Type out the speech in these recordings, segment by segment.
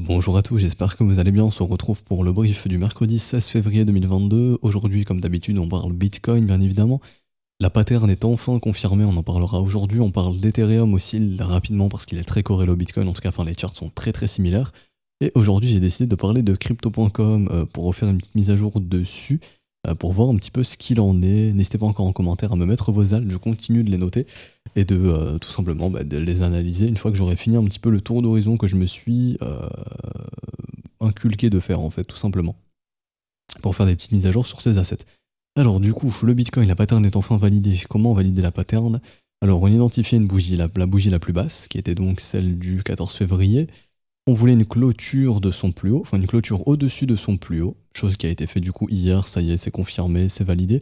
Bonjour à tous, j'espère que vous allez bien. On se retrouve pour le brief du mercredi 16 février 2022. Aujourd'hui, comme d'habitude, on parle Bitcoin, bien évidemment. La pattern est enfin confirmée, on en parlera aujourd'hui. On parle d'Ethereum aussi rapidement parce qu'il est très corrélé au Bitcoin. En tout cas, les charts sont très très similaires. Et aujourd'hui, j'ai décidé de parler de crypto.com pour refaire une petite mise à jour dessus, pour voir un petit peu ce qu'il en est. N'hésitez pas encore en commentaire à me mettre vos alt, je continue de les noter et de tout simplement de les analyser une fois que j'aurai fini un petit peu le tour d'horizon que je me suis inculqué de faire en fait, tout simplement, pour faire des petites mises à jour sur ces assets. Alors du coup, le Bitcoin, la pattern est enfin validée. Comment valider la pattern? Alors on identifiait une bougie, la bougie la plus basse, qui était donc celle du 14 février. On voulait une clôture de son plus haut, enfin une clôture au-dessus de son plus haut, chose qui a été faite du coup hier, ça y est, c'est confirmé, c'est validé.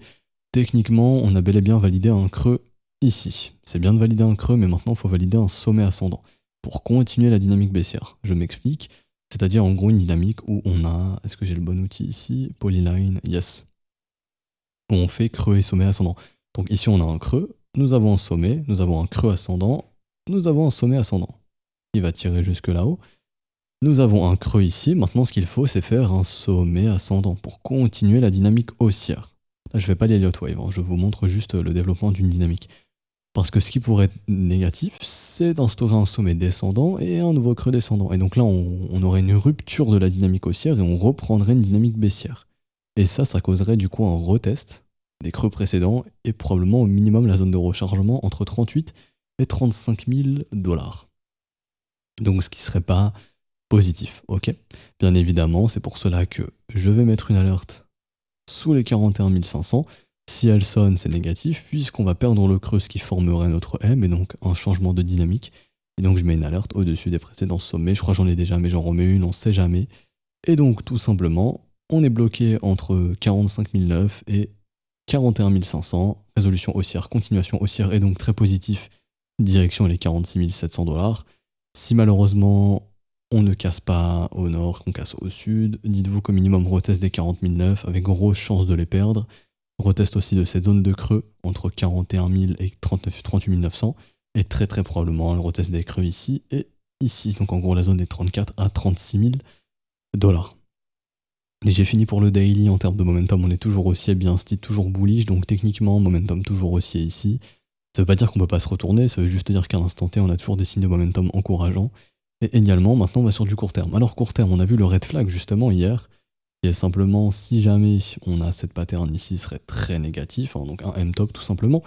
Techniquement, on a bel et bien validé un creux ici. C'est bien de valider un creux, mais maintenant il faut valider un sommet ascendant pour continuer la dynamique baissière. Je m'explique, c'est-à-dire en gros une dynamique où on a, est-ce que j'ai le bon outil ici? Polyline, yes. Où on fait creux et sommet ascendant. Donc ici on a un creux, nous avons un sommet, nous avons un creux ascendant, nous avons un sommet ascendant. Il va tirer jusque là-haut. Nous avons un creux ici, maintenant ce qu'il faut c'est faire un sommet ascendant pour continuer la dynamique haussière. Là je ne fais pas l'Elliott Wave, hein, je vous montre juste le développement d'une dynamique. Parce que ce qui pourrait être négatif, c'est d'instaurer un sommet descendant et un nouveau creux descendant. Et donc là on aurait une rupture de la dynamique haussière et on reprendrait une dynamique baissière. Et ça causerait du coup un retest des creux précédents et probablement au minimum la zone de rechargement entre 38 et 35 000 $. Donc ce qui serait pas positif, ok? Bien évidemment, c'est pour cela que je vais mettre une alerte sous les 41 500. Si elle sonne, c'est négatif, puisqu'on va perdre le creux, ce qui formerait notre M, et donc un changement de dynamique. Et donc je mets une alerte au-dessus des précédents sommets. Je crois que j'en ai déjà, mais j'en remets une, on sait jamais. Et donc tout simplement, on est bloqué entre 45 009 et 41 500. Résolution haussière, continuation haussière, et donc très positif, direction les 46 700 $. Si malheureusement on ne casse pas au nord, qu'on casse au sud, dites-vous qu'au minimum retest des 40 009 avec grosse chance de les perdre. Retest aussi de cette zone de creux entre 41 000 et 38 900 et très très probablement le retest des creux ici et ici, donc en gros la zone des 34 à 36 000 $. Et j'ai fini pour le daily. En termes de momentum, on est toujours haussier, bien style, toujours bullish, donc techniquement momentum toujours haussier ici. Ça veut pas dire qu'on peut pas se retourner, ça veut juste dire qu'à l'instant T on a toujours des signes de momentum encourageants. Et également maintenant on va sur du court terme. Alors court terme, on a vu le red flag justement hier, qui est simplement si jamais on a cette pattern ici, serait très négatif, hein, donc un M-top tout simplement.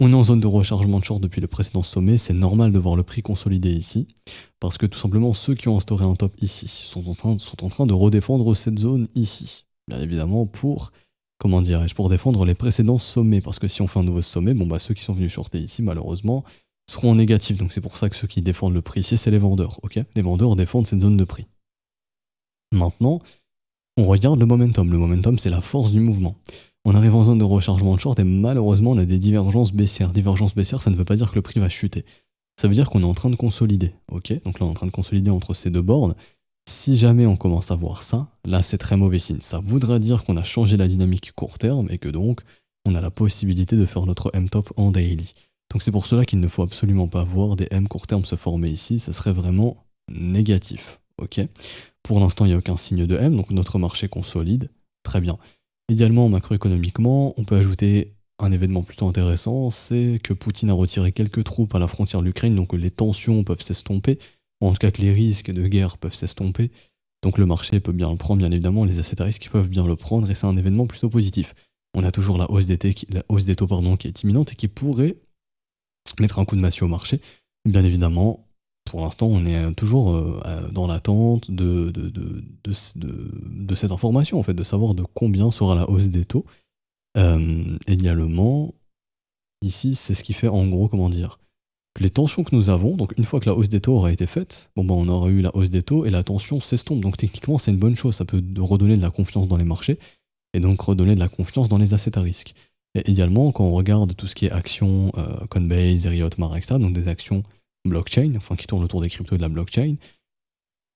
On est en zone de rechargement de short depuis le précédent sommet, c'est normal de voir le prix consolider ici, parce que tout simplement ceux qui ont instauré un top ici sont en train de redéfendre cette zone ici. Bien évidemment pour, comment dirais-je, pour défendre les précédents sommets, parce que si on fait un nouveau sommet, ceux qui sont venus shorter ici malheureusement seront en négatif, donc c'est pour ça que ceux qui défendent le prix ici c'est les vendeurs, ok? Les vendeurs défendent cette zone de prix. Maintenant, on regarde le momentum c'est la force du mouvement. On arrive en zone de rechargement de short et malheureusement on a des divergences baissières. Divergences baissières, ça ne veut pas dire que le prix va chuter. Ça veut dire qu'on est en train de consolider, ok? Donc là on est en train de consolider entre ces deux bornes. Si jamais on commence à voir ça, là c'est très mauvais signe. Ça voudra dire qu'on a changé la dynamique court terme et que donc on a la possibilité de faire notre M-top en daily. Donc c'est pour cela qu'il ne faut absolument pas voir des M court terme se former ici, ça serait vraiment négatif, ok? Pour l'instant, il n'y a aucun signe de M, donc notre marché consolide. Très bien. Idéalement, macroéconomiquement, on peut ajouter un événement plutôt intéressant, c'est que Poutine a retiré quelques troupes à la frontière de l'Ukraine, donc les tensions peuvent s'estomper, ou en tout cas que les risques de guerre peuvent s'estomper. Donc le marché peut bien le prendre, bien évidemment, les assets à risque peuvent bien le prendre, et c'est un événement plutôt positif. On a toujours la hausse des taux qui est imminente et qui pourrait mettre un coup de massue au marché. Bien évidemment, pour l'instant, on est toujours dans l'attente de cette information, en fait, de savoir de combien sera la hausse des taux. Également, ici, c'est ce qui fait en gros, comment dire, que les tensions que nous avons, donc une fois que la hausse des taux aura été faite, on aura eu la hausse des taux et la tension s'estompe. Donc techniquement, c'est une bonne chose, ça peut redonner de la confiance dans les marchés et donc redonner de la confiance dans les assets à risque. Et également, quand on regarde tout ce qui est actions, Coinbase, Riot, Mara, etc., donc des actions blockchain, enfin qui tournent autour des cryptos et de la blockchain,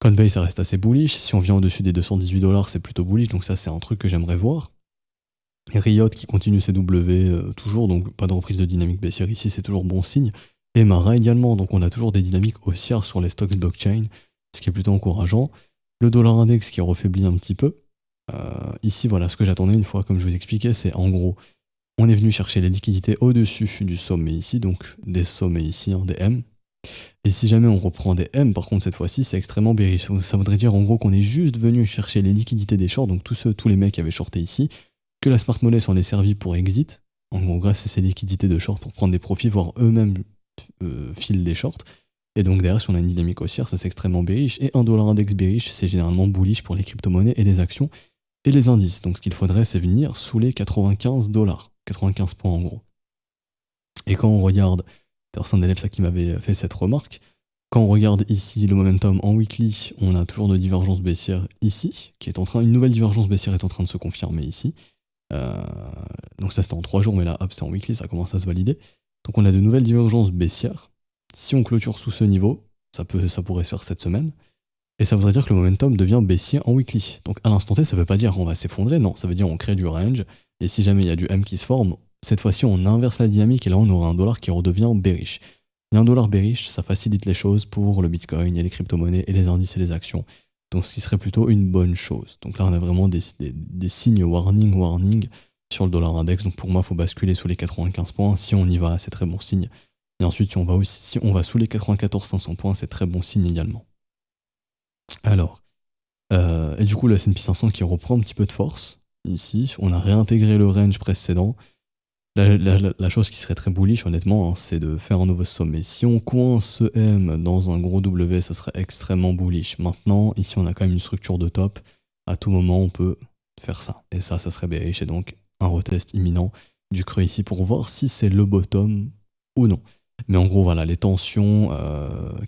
Coinbase, ça reste assez bullish. Si on vient au-dessus des 218 $, c'est plutôt bullish, donc ça, c'est un truc que j'aimerais voir. Et Riot qui continue ses W toujours, donc pas de reprise de dynamique baissière ici, c'est toujours bon signe. Et Mara également, donc on a toujours des dynamiques haussières sur les stocks blockchain, ce qui est plutôt encourageant. Le dollar index qui refaiblit un petit peu. Ici, voilà, ce que j'attendais une fois, comme je vous expliquais, c'est en gros, on est venu chercher les liquidités au-dessus du sommet ici, donc des sommets ici, hein, des M. Et si jamais on reprend des M, par contre, cette fois-ci, c'est extrêmement bearish. Ça voudrait dire en gros qu'on est juste venu chercher les liquidités des shorts, donc tous les mecs qui avaient shorté ici, que la smart money s'en est servi pour exit, en gros, grâce à ces liquidités de short pour prendre des profits, voire eux-mêmes filent des shorts. Et donc derrière, si on a une dynamique haussière, ça c'est extrêmement bearish. Et un dollar index bearish, c'est généralement bullish pour les crypto-monnaies et les actions et les indices. Donc ce qu'il faudrait, c'est venir sous les 95 dollars, 95 points en gros. Et quand on regarde, d'ailleurs c'est un élève ça qui m'avait fait cette remarque, quand on regarde ici le momentum en weekly, on a toujours de divergence baissière ici, une nouvelle divergence baissière est en train de se confirmer ici. Donc ça c'était en 3 jours, mais là hop, c'est en weekly, ça commence à se valider. Donc on a de nouvelles divergences baissières. Si on clôture sous ce niveau, ça pourrait se faire cette semaine. Et ça voudrait dire que le momentum devient baissier en weekly. Donc à l'instant T, ça veut pas dire on va s'effondrer, non, ça veut dire on crée du range. Et si jamais il y a du M qui se forme, cette fois-ci on inverse la dynamique et là on aura un dollar qui redevient bearish. Et un dollar bearish, ça facilite les choses pour le Bitcoin et les crypto-monnaies et les indices et les actions. Donc ce qui serait plutôt une bonne chose. Donc là on a vraiment des signes warning sur le dollar index. Donc pour moi, il faut basculer sous les 95 points. Si on y va, c'est très bon signe. Et ensuite, si on va sous les 94 500 points, c'est très bon signe également. Alors, et du coup, le S&P 500 qui reprend un petit peu de force. Ici, on a réintégré le range précédent. La chose qui serait très bullish, honnêtement, hein, c'est de faire un nouveau sommet. Si on coince ce M dans un gros W, ça serait extrêmement bullish. Maintenant, ici, on a quand même une structure de top. À tout moment, on peut faire ça. Et ça serait bearish. Et donc, un retest imminent du creux ici pour voir si c'est le bottom ou non. Mais en gros, voilà, les tensions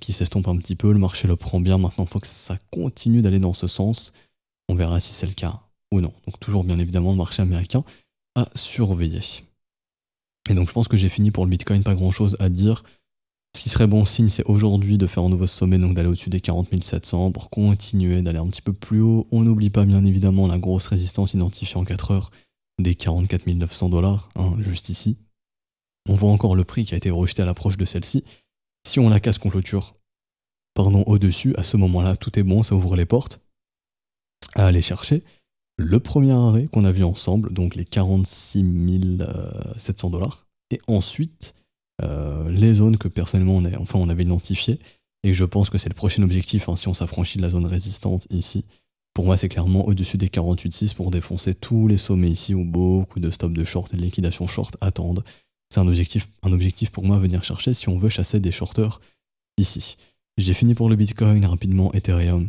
qui s'estompent un petit peu, le marché le prend bien. Maintenant, il faut que ça continue d'aller dans ce sens. On verra si c'est le cas ou non. Donc toujours, bien évidemment, le marché américain à surveiller. Et donc je pense que j'ai fini pour le Bitcoin, pas grand chose à dire. Ce qui serait bon signe, c'est aujourd'hui de faire un nouveau sommet, donc d'aller au-dessus des 40 700 pour continuer d'aller un petit peu plus haut. On n'oublie pas bien évidemment la grosse résistance identifiée en 4 heures des 44 900 dollars, hein, juste ici. On voit encore le prix qui a été rejeté à l'approche de celle-ci. Si on la casse qu'on clôture au-dessus, à ce moment-là, tout est bon, ça ouvre les portes à aller chercher le premier arrêt qu'on a vu ensemble, donc les 46 700 dollars, et ensuite les zones que personnellement on avait identifiées, et je pense que c'est le prochain objectif, hein, si on s'affranchit de la zone résistante ici. Pour moi, c'est clairement au-dessus des 48,6 pour défoncer tous les sommets ici où beaucoup de stops de short et de liquidation short attendent. C'est un objectif pour moi à venir chercher si on veut chasser des shorters ici. J'ai fini pour le Bitcoin, rapidement, Ethereum,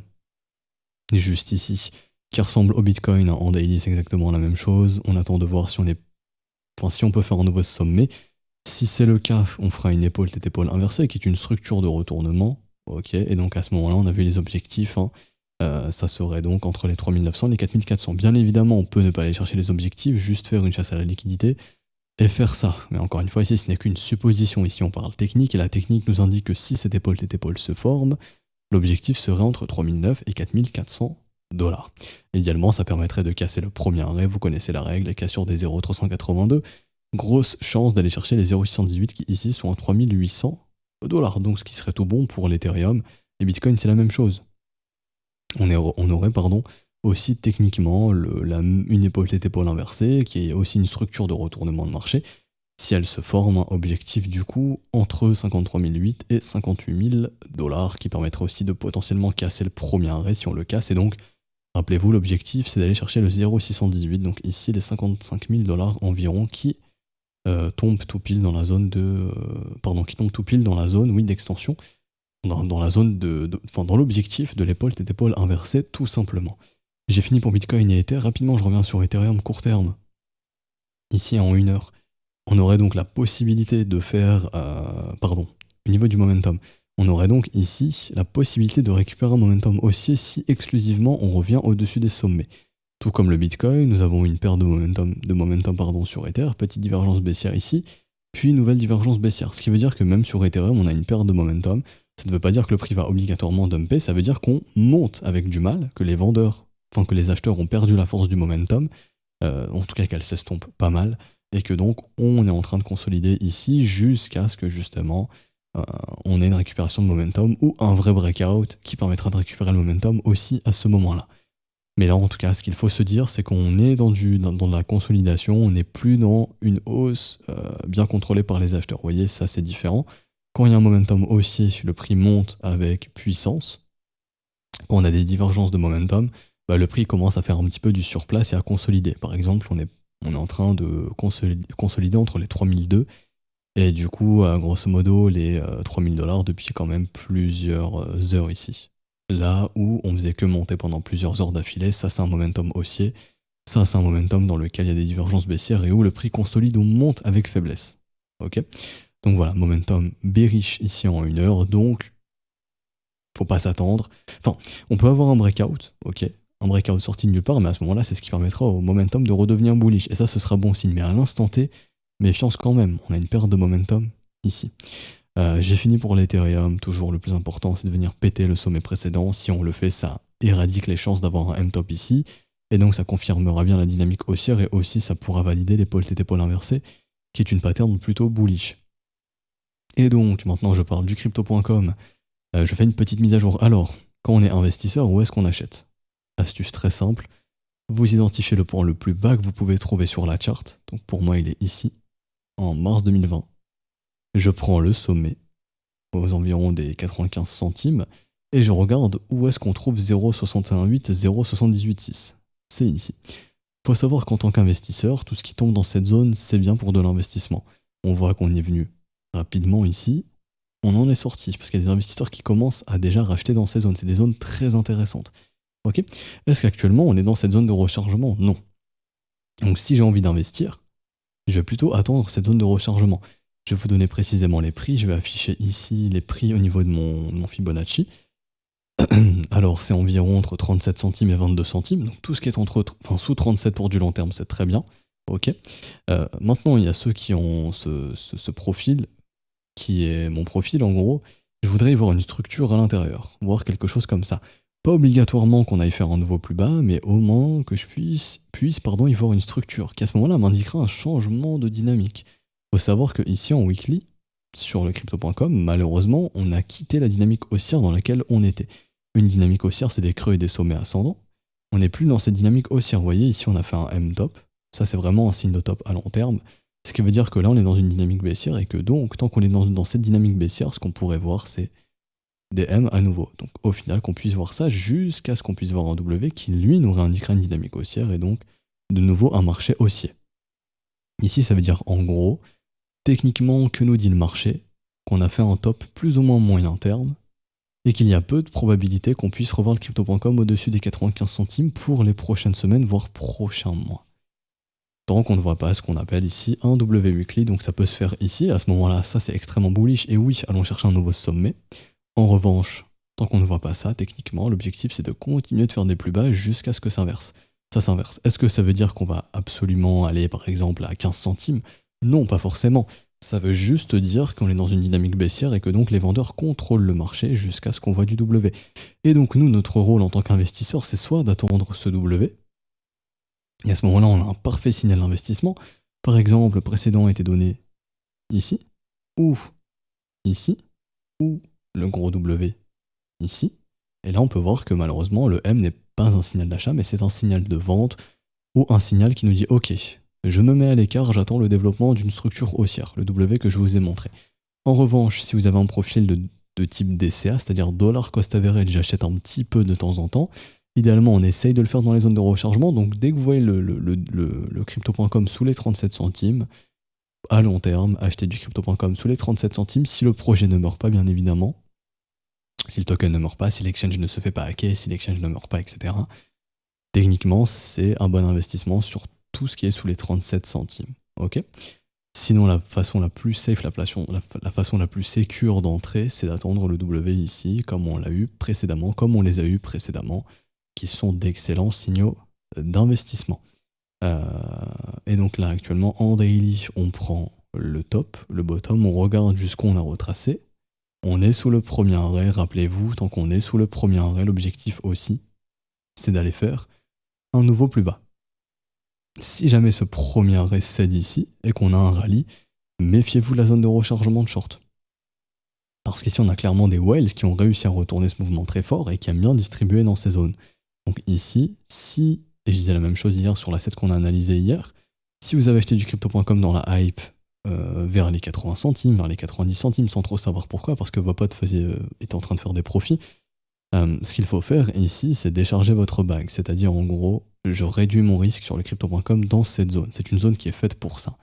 juste ici, qui ressemble au Bitcoin, hein, en daily c'est exactement la même chose. On attend de voir si on peut faire un nouveau sommet. Si c'est le cas, on fera une épaule tête épaule inversée qui est une structure de retournement. Ok, et donc à ce moment-là, on a vu les objectifs. Hein. Ça serait donc entre les 3900 et les 4400. Bien évidemment, on peut ne pas aller chercher les objectifs, juste faire une chasse à la liquidité et faire ça. Mais encore une fois, ici, ce n'est qu'une supposition. Ici, on parle technique et la technique nous indique que si cette épaule tête épaule se forme, l'objectif serait entre 3009 et 4400 dollars. Idéalement, ça permettrait de casser le premier arrêt, vous connaissez la règle, les cassures des 0,382. Grosse chance d'aller chercher les 0,618 qui ici sont à 3800 dollars. Donc ce qui serait tout bon pour l'Ethereum. Et Bitcoin, c'est la même chose. On aurait aussi techniquement une épaule tête épaule inversée, qui est aussi une structure de retournement de marché. Si elle se forme, un objectif du coup entre 53 008 et 58 000 dollars, qui permettrait aussi de potentiellement casser le premier arrêt si on le casse. Et donc, rappelez-vous, l'objectif c'est d'aller chercher le 0,618, donc ici les 55 000 dollars environ qui tombent tout pile dans la zone d'extension, dans la zone dans l'objectif de l'épaule tête épaule inversée, tout simplement. J'ai fini pour Bitcoin et Ether. Rapidement, je reviens sur Ethereum court terme. Ici en 1 heure. On aurait donc la possibilité de faire, au niveau du momentum, on aurait donc ici la possibilité de récupérer un momentum haussier si exclusivement on revient au-dessus des sommets. Tout comme le Bitcoin, nous avons une paire de momentum sur Ether, petite divergence baissière ici, puis nouvelle divergence baissière. Ce qui veut dire que même sur Ethereum, on a une paire de momentum. Ça ne veut pas dire que le prix va obligatoirement dumper, ça veut dire qu'on monte avec du mal, que les acheteurs ont perdu la force du momentum, en tout cas qu'elle s'estompe pas mal, et que donc on est en train de consolider ici jusqu'à ce que justement euh, on ait une récupération de momentum ou un vrai breakout qui permettra de récupérer le momentum aussi à ce moment-là. Mais là, en tout cas, ce qu'il faut se dire, c'est qu'on est dans de la consolidation, on n'est plus dans une hausse bien contrôlée par les acheteurs. Vous voyez, ça c'est différent. Quand il y a un momentum haussier, le prix monte avec puissance. Quand on a des divergences de momentum, bah, le prix commence à faire un petit peu du surplace et à consolider. Par exemple, on est en train de consolider entre les 3002 et du coup, grosso modo, les 3000 dollars depuis quand même plusieurs heures ici. Là où on faisait que monter pendant plusieurs heures d'affilée, ça c'est un momentum haussier, ça c'est un momentum dans lequel il y a des divergences baissières et où le prix consolide ou monte avec faiblesse. Ok. Donc voilà, momentum bearish ici en 1 heure, donc faut pas s'attendre. Enfin, on peut avoir un breakout, ok, un breakout sorti de nulle part, mais à ce moment-là, c'est ce qui permettra au momentum de redevenir bullish. Et ça, ce sera bon signe. Mais à l'instant T, méfiance quand même. On a une perte de momentum ici. J'ai fini pour l'Ethereum. Toujours le plus important, c'est de venir péter le sommet précédent. Si on le fait, ça éradique les chances d'avoir un M-top ici. Et donc, ça confirmera bien la dynamique haussière et aussi, ça pourra valider l'épaule tête épaule inversée, qui est une pattern plutôt bullish. Et donc, maintenant, je parle du crypto.com. Je fais une petite mise à jour. Alors, quand on est investisseur, où est-ce qu'on achète? Astuce très simple. Vous identifiez le point le plus bas que vous pouvez trouver sur la charte. Donc pour moi, il est ici, en mars 2020. Je prends le sommet, aux environs des 95 centimes, et je regarde où est-ce qu'on trouve 0,618, 0,786. C'est ici. Il faut savoir qu'en tant qu'investisseur, tout ce qui tombe dans cette zone, c'est bien pour de l'investissement. On voit qu'on est venu rapidement ici, on en est sorti, parce qu'il y a des investisseurs qui commencent à déjà racheter dans ces zones. C'est des zones très intéressantes. Ok. Est-ce qu'actuellement on est dans cette zone de rechargement? Non. Donc si j'ai envie d'investir, je vais plutôt attendre cette zone de rechargement. Je vais vous donner précisément les prix. Je vais afficher ici les prix au niveau de mon Fibonacci. Alors c'est environ entre 37 centimes et 22 centimes. Donc tout ce qui est sous 37 pour du long terme, c'est très bien. Ok. Maintenant, il y a ceux qui ont ce profil, qui est mon profil en gros. Je voudrais y voir une structure à l'intérieur, voir quelque chose comme ça. Pas obligatoirement qu'on aille faire un nouveau plus bas, mais au moins que je puisse y voir une structure qui à ce moment-là m'indiquera un changement de dynamique. Il faut savoir que ici en weekly, sur le crypto.com, malheureusement, on a quitté la dynamique haussière dans laquelle on était. Une dynamique haussière, c'est des creux et des sommets ascendants. On n'est plus dans cette dynamique haussière. Vous voyez, ici on a fait un M-top. Ça, c'est vraiment un signe de top à long terme. Ce qui veut dire que là, on est dans une dynamique baissière et que donc, tant qu'on est dans cette dynamique baissière, ce qu'on pourrait voir, c'est des M à nouveau. Donc au final, qu'on puisse voir ça jusqu'à ce qu'on puisse voir un W qui, lui, nous réindiquera une dynamique haussière et donc de nouveau un marché haussier. Ici, ça veut dire en gros, techniquement, que nous dit le marché, qu'on a fait un top plus ou moins moyen terme et qu'il y a peu de probabilité qu'on puisse revoir le crypto.com au-dessus des 95 centimes pour les prochaines semaines, voire prochains mois. Tant qu'on ne voit pas ce qu'on appelle ici un W weekly, donc ça peut se faire ici, à ce moment-là, ça c'est extrêmement bullish, et oui, allons chercher un nouveau sommet. En revanche, tant qu'on ne voit pas ça, techniquement, l'objectif c'est de continuer de faire des plus bas jusqu'à ce que ça s'inverse. Ça s'inverse. Est-ce que ça veut dire qu'on va absolument aller par exemple à 15 centimes? Non, pas forcément. Ça veut juste dire qu'on est dans une dynamique baissière et que donc les vendeurs contrôlent le marché jusqu'à ce qu'on voit du W. Et donc nous, notre rôle en tant qu'investisseur, c'est soit d'attendre ce W, et à ce moment-là, on a un parfait signal d'investissement. Par exemple, le précédent a été donné ici, ou ici, ou le gros W ici. Et là, on peut voir que malheureusement, le M n'est pas un signal d'achat, mais c'est un signal de vente ou un signal qui nous dit « Ok, je me mets à l'écart, j'attends le développement d'une structure haussière, le W que je vous ai montré. » En revanche, si vous avez un profil de type DCA, c'est-à-dire dollar cost average, j'achète un petit peu de temps en temps. Idéalement, on essaye de le faire dans les zones de rechargement. Donc, dès que vous voyez le crypto.com sous les 37 centimes, à long terme, achetez du crypto.com sous les 37 centimes si le projet ne meurt pas, bien évidemment. Si le token ne meurt pas, si l'exchange ne se fait pas hacker, si l'exchange ne meurt pas, etc. Techniquement, c'est un bon investissement sur tout ce qui est sous les 37 centimes. Ok. Sinon, la façon la plus safe, la façon la plus sécure d'entrer, c'est d'attendre le W ici, comme on l'a eu précédemment, comme on les a eu précédemment, qui sont d'excellents signaux d'investissement. Et donc là, actuellement, en daily, on prend le top, le bottom, on regarde jusqu'où on a retracé. On est sous le premier arrêt, rappelez-vous, tant qu'on est sous le premier arrêt, l'objectif aussi, c'est d'aller faire un nouveau plus bas. Si jamais ce premier arrêt cède ici et qu'on a un rallye, méfiez-vous de la zone de rechargement de short. Parce qu'ici, on a clairement des whales qui ont réussi à retourner ce mouvement très fort et qui aiment bien distribuer dans ces zones. Donc ici, si, et je disais la même chose hier sur l'asset qu'on a analysé hier, si vous avez acheté du crypto.com dans la hype vers les 80 centimes, vers les 90 centimes, sans trop savoir pourquoi, parce que vos potes étaient en train de faire des profits, ce qu'il faut faire ici, c'est décharger votre bague. C'est-à-dire, en gros, je réduis mon risque sur le crypto.com dans cette zone. C'est une zone qui est faite pour ça.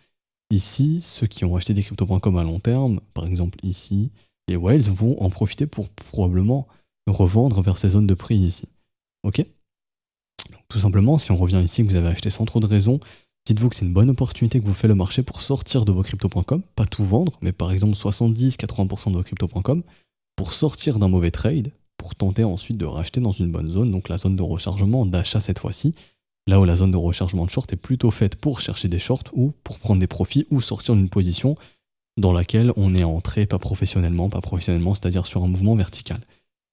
Ici, ceux qui ont acheté des crypto.com à long terme, par exemple ici, les whales vont en profiter pour probablement revendre vers ces zones de prix ici. Ok ? Donc, tout simplement, si on revient ici, que vous avez acheté sans trop de raison, dites-vous que c'est une bonne opportunité que vous fait le marché pour sortir de vos crypto.com, pas tout vendre, mais par exemple 70-80% de vos crypto.com, pour sortir d'un mauvais trade, pour tenter ensuite de racheter dans une bonne zone, donc la zone de rechargement d'achat cette fois-ci, là où la zone de rechargement de short est plutôt faite pour chercher des shorts ou pour prendre des profits ou sortir d'une position dans laquelle on est entré pas professionnellement, c'est-à-dire sur un mouvement vertical.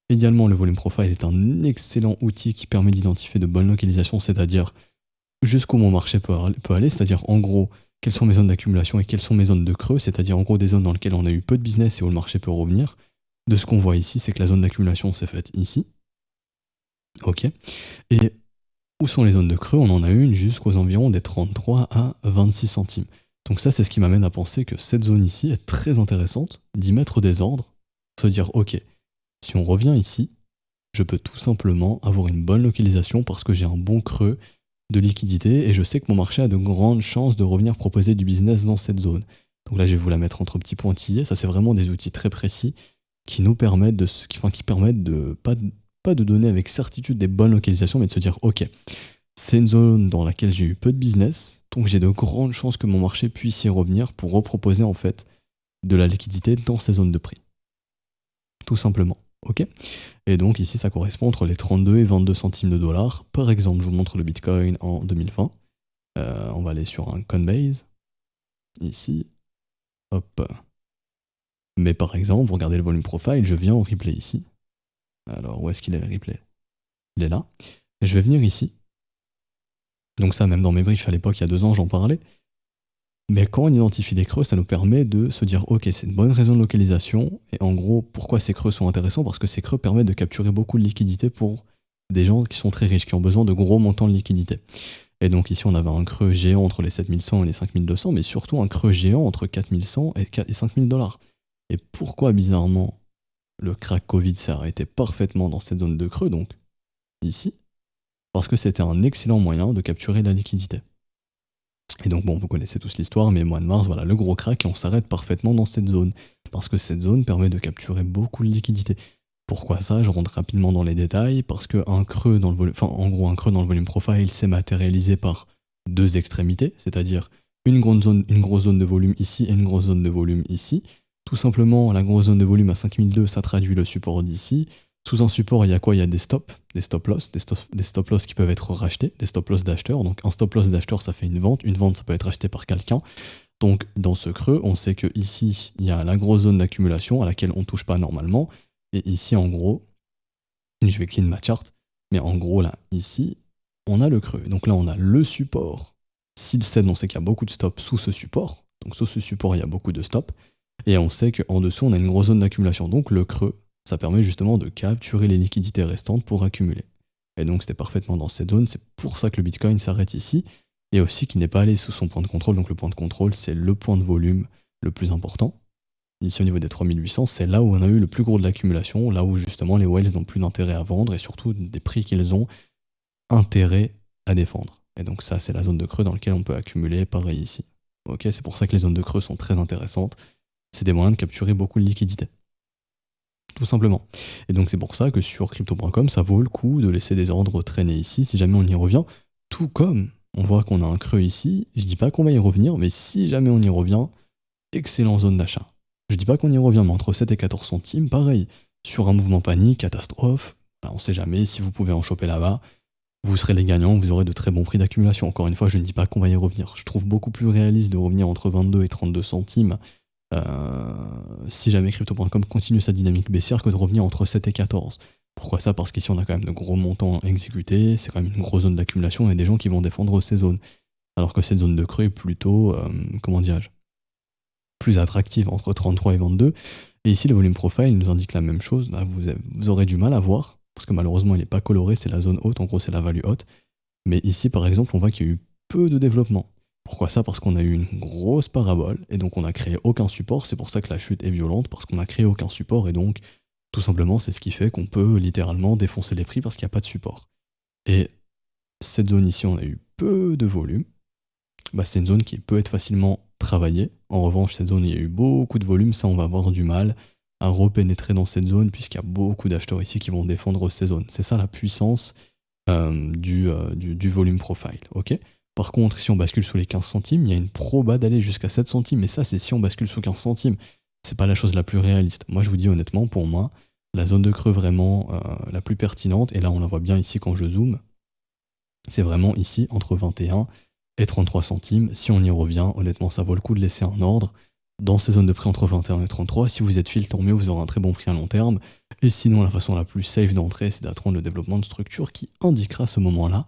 Idéalement, le volume profile est un excellent outil qui permet d'identifier de bonnes localisations, c'est-à-dire jusqu'où mon marché peut aller, c'est-à-dire en gros quelles sont mes zones d'accumulation et quelles sont mes zones de creux, c'est-à-dire en gros des zones dans lesquelles on a eu peu de business et où le marché peut revenir. De ce qu'on voit ici, c'est que la zone d'accumulation s'est faite ici. Ok. Et où sont les zones de creux ? On en a une jusqu'aux environs des 33 à 26 centimes. Donc ça, c'est ce qui m'amène à penser que cette zone ici est très intéressante, d'y mettre des ordres, se dire ok, si on revient ici, je peux tout simplement avoir une bonne localisation parce que j'ai un bon creux de liquidité et je sais que mon marché a de grandes chances de revenir proposer du business dans cette zone. Donc là, je vais vous la mettre entre petits pointillés. Ça, c'est vraiment des outils très précis qui nous permettent qui permettent de pas de donner avec certitude des bonnes localisations, mais de se dire ok, c'est une zone dans laquelle j'ai eu peu de business, donc j'ai de grandes chances que mon marché puisse y revenir pour reproposer en fait de la liquidité dans ces zones de prix. Tout simplement. Ok ? Et donc ici, ça correspond entre les 32 et 22 centimes de dollars. Par exemple, je vous montre le Bitcoin en 2020. On va aller sur un Coinbase. Ici. Hop. Mais par exemple, vous regardez le volume profile, je viens en replay ici. Alors, où est-ce qu'il est le replay ? Il est là. Et je vais venir ici. Donc ça, même dans mes briefs à l'époque, il y a 2 ans, j'en parlais. Mais quand on identifie des creux, ça nous permet de se dire ok, c'est une bonne raison de localisation. Et en gros, pourquoi ces creux sont intéressants ? Parce que ces creux permettent de capturer beaucoup de liquidité pour des gens qui sont très riches, qui ont besoin de gros montants de liquidité. Et donc ici, on avait un creux géant entre les 7100 et les 5200, mais surtout un creux géant entre 4100 et 5000 dollars. Et pourquoi, bizarrement, le crack Covid s'est arrêté parfaitement dans cette zone de creux, donc ici ? Parce que c'était un excellent moyen de capturer la liquidité. Et donc bon, vous connaissez tous l'histoire, mais mois de mars, voilà, le gros crack, et on s'arrête parfaitement dans cette zone. Parce que cette zone permet de capturer beaucoup de liquidité. Pourquoi ça ? Je rentre rapidement dans les détails, parce qu'un creux dans le volume, enfin en gros un creux dans le volume profile s'est matérialisé par 2 extrémités, c'est-à-dire une grosse zone de volume ici et une grosse zone de volume ici. Tout simplement, la grosse zone de volume à 5002, ça traduit le support d'ici. Sous un support, il y a quoi ? Il y a des stops, des stop loss, des stop loss qui peuvent être rachetés, des stop loss d'acheteurs. Donc un stop loss d'acheteur, ça fait une vente. Une vente, ça peut être acheté par quelqu'un. Donc dans ce creux, on sait que ici, il y a la grosse zone d'accumulation à laquelle on ne touche pas normalement. Et ici, en gros, je vais clean ma chart, mais en gros, là, ici, on a le creux. Donc là, on a le support. S'il cède, on sait qu'il y a beaucoup de stops sous ce support. Donc sous ce support, il y a beaucoup de stops. Et on sait qu'en dessous, on a une grosse zone d'accumulation. Donc le creux, ça permet justement de capturer les liquidités restantes pour accumuler. Et donc c'était parfaitement dans cette zone, c'est pour ça que le Bitcoin s'arrête ici, et aussi qu'il n'est pas allé sous son point de contrôle. Donc le point de contrôle, c'est le point de volume le plus important. Ici au niveau des 3800, c'est là où on a eu le plus gros de l'accumulation, là où justement les whales n'ont plus d'intérêt à vendre, et surtout des prix qu'ils ont intérêt à défendre. Et donc ça, c'est la zone de creux dans laquelle on peut accumuler, pareil ici. Ok, c'est pour ça que les zones de creux sont très intéressantes. C'est des moyens de capturer beaucoup de liquidités. Tout simplement. Et donc c'est pour ça que sur crypto.com, ça vaut le coup de laisser des ordres traîner ici, si jamais on y revient. Tout comme on voit qu'on a un creux ici, je dis pas qu'on va y revenir, mais si jamais on y revient, excellent zone d'achat. Je dis pas qu'on y revient, mais entre 7 et 14 centimes, pareil. Sur un mouvement panique, catastrophe, on sait jamais, si vous pouvez en choper là-bas, vous serez les gagnants, vous aurez de très bons prix d'accumulation. Encore une fois, je ne dis pas qu'on va y revenir. Je trouve beaucoup plus réaliste de revenir entre 22 et 32 centimes si jamais crypto.com continue sa dynamique baissière que de revenir entre 7 et 14. Pourquoi ça ? Parce qu'ici on a quand même de gros montants exécutés, c'est quand même une grosse zone d'accumulation et des gens qui vont défendre ces zones. Alors que cette zone de creux est plutôt, comment dirais-je, plus attractive entre 33 et 22. Et ici, le volume profile nous indique la même chose. Là, vous aurez du mal à voir, parce que malheureusement, il n'est pas coloré, c'est la zone haute, en gros, c'est la value haute. Mais ici, par exemple, on voit qu'il y a eu peu de développement. Pourquoi ça? Parce qu'on a eu une grosse parabole, et donc on n'a créé aucun support. C'est pour ça que la chute est violente, parce qu'on n'a créé aucun support, et donc, tout simplement, c'est ce qui fait qu'on peut littéralement défoncer les prix parce qu'il n'y a pas de support. Et cette zone ici, on a eu peu de volume. C'est une zone qui peut être facilement travaillée. En revanche, cette zone, il y a eu beaucoup de volume, ça, on va avoir du mal à repénétrer dans cette zone, puisqu'il y a beaucoup d'acheteurs ici qui vont défendre ces zones. C'est ça la puissance du volume profile. Ok. Par contre, si on bascule sous les 15 centimes, il y a une proba d'aller jusqu'à 7 centimes, mais ça, c'est si on bascule sous 15 centimes. C'est pas la chose la plus réaliste. Moi, je vous dis honnêtement, pour moi, la zone de creux vraiment la plus pertinente, et là, on la voit bien ici quand je zoome, c'est vraiment ici, entre 21 et 33 centimes. Si on y revient, honnêtement, ça vaut le coup de laisser un ordre dans ces zones de prix entre 21 et 33. Si vous êtes fil, tant mieux, vous aurez un très bon prix à long terme. Et sinon, la façon la plus safe d'entrer, c'est d'attendre le développement de structure qui indiquera à ce moment-là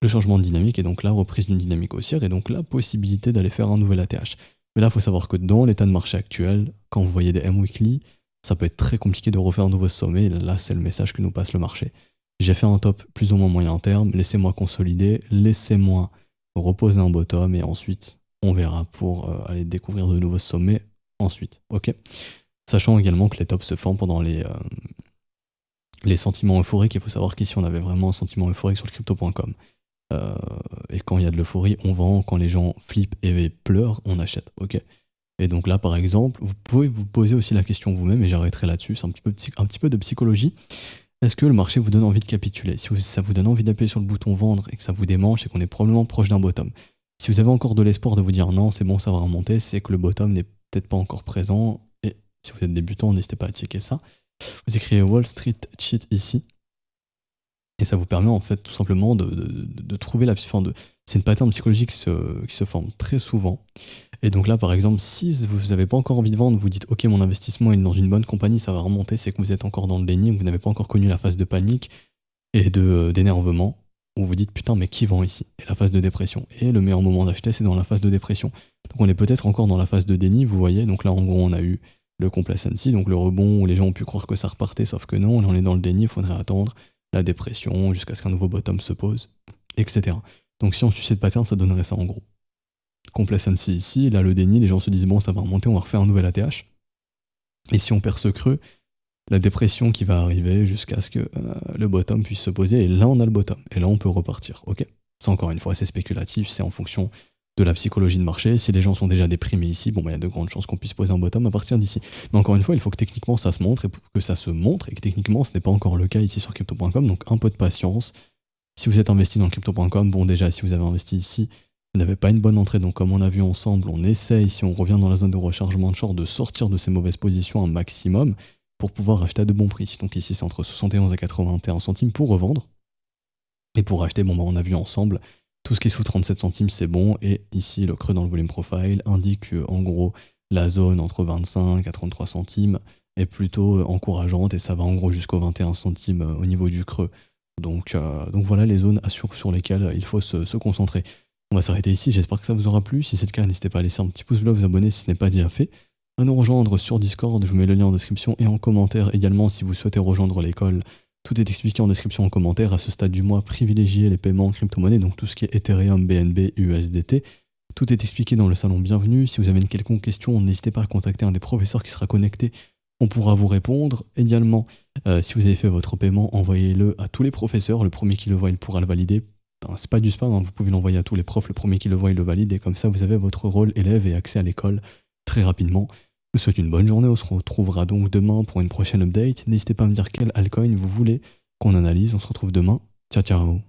le changement de dynamique et donc la reprise d'une dynamique haussière et donc la possibilité d'aller faire un nouvel ATH. Mais là, il faut savoir que dans l'état de marché actuel, quand vous voyez des M-Weekly, ça peut être très compliqué de refaire un nouveau sommet. Et là, c'est le message que nous passe le marché. J'ai fait un top plus ou moins moyen terme, laissez-moi consolider, laissez-moi reposer un bottom et ensuite on verra pour aller découvrir de nouveaux sommets ensuite. Ok. Sachant également que les tops se forment pendant les sentiments euphoriques. Il faut savoir qu'ici on avait vraiment un sentiment euphorique sur le crypto.com. Et quand il y a de l'euphorie, on vend. Quand les gens flippent et pleurent, on achète. Ok. Et donc là, par exemple, vous pouvez vous poser aussi la question vous-même, et j'arrêterai là-dessus. C'est un petit peu de psychologie. Est-ce que le marché vous donne envie de capituler? Si ça vous donne envie d'appuyer sur le bouton vendre et que ça vous démange, c'est qu'on est probablement proche d'un bottom. Si vous avez encore de l'espoir de vous dire non, c'est bon, ça va remonter, c'est que le bottom n'est peut-être pas encore présent. Et si vous êtes débutant, n'hésitez pas à checker ça. Vous écrivez Wall Street Cheat ici. Et ça vous permet en fait tout simplement de trouver la... c'est une pattern psychologique qui se forme très souvent. Et donc là, par exemple, si vous n'avez pas encore envie de vendre, vous dites ok, mon investissement est dans une bonne compagnie, ça va remonter, c'est que vous êtes encore dans le déni, vous n'avez pas encore connu la phase de panique et d'énervement, où vous dites putain, mais qui vend ici? Et la phase de dépression. Et le meilleur moment d'acheter, c'est dans la phase de dépression. Donc on est peut-être encore dans la phase de déni, vous voyez. Donc là, en gros, on a eu le complacency, donc le rebond où les gens ont pu croire que ça repartait, sauf que non, là on est dans le déni, il faudrait attendre la dépression jusqu'à ce qu'un nouveau bottom se pose, etc. Donc si on suit cette pattern, ça donnerait ça en gros. Complacency ici, là le déni, les gens se disent bon ça va remonter, on va refaire un nouvel ATH. Et si on perd ce creux, la dépression qui va arriver jusqu'à ce que le bottom puisse se poser, et là on a le bottom, et là on peut repartir, ok. C'est encore une fois assez spéculatif, c'est en fonction de la psychologie de marché. Si les gens sont déjà déprimés ici, bon, il y a de grandes chances qu'on puisse poser un bottom à partir d'ici. Mais encore une fois, il faut que techniquement ça se montre, et pour que ça se montre, et que techniquement ce n'est pas encore le cas ici sur crypto.com, donc un peu de patience. Si vous êtes investi dans crypto.com, bon déjà, si vous avez investi ici, vous n'avez pas une bonne entrée, donc comme on a vu ensemble, on essaye, si on revient dans la zone de rechargement de short, de sortir de ces mauvaises positions un maximum pour pouvoir acheter à de bons prix. Donc ici, c'est entre 71 et 81 centimes pour revendre. Et pour acheter, bon, on a vu ensemble, tout ce qui est sous 37 centimes, c'est bon. Et ici, le creux dans le volume profile indique que, en gros, la zone entre 25 à 33 centimes est plutôt encourageante et ça va en gros jusqu'aux 21 centimes au niveau du creux. Donc voilà les zones sur lesquelles il faut se concentrer. On va s'arrêter ici, j'espère que ça vous aura plu. Si c'est le cas, n'hésitez pas à laisser un petit pouce bleu, vous abonner si ce n'est pas déjà fait, à nous rejoindre sur Discord, je vous mets le lien en description et en commentaire également si vous souhaitez rejoindre l'école. Tout est expliqué en description en commentaire. À ce stade du mois, privilégiez les paiements en crypto-monnaie, donc tout ce qui est Ethereum, BNB, USDT. Tout est expliqué dans le salon Bienvenue. Si vous avez une quelconque question, n'hésitez pas à contacter un des professeurs qui sera connecté. On pourra vous répondre. Également, si vous avez fait votre paiement, envoyez-le à tous les professeurs. Le premier qui le voit, il pourra le valider. C'est pas du spam, hein. Vous pouvez l'envoyer à tous les profs. Le premier qui le voit, il le valide. Et comme ça, vous avez votre rôle élève et accès à l'école très rapidement. Je vous souhaite une bonne journée. On se retrouvera donc demain pour une prochaine update. N'hésitez pas à me dire quel altcoin vous voulez qu'on analyse. On se retrouve demain. Ciao, ciao.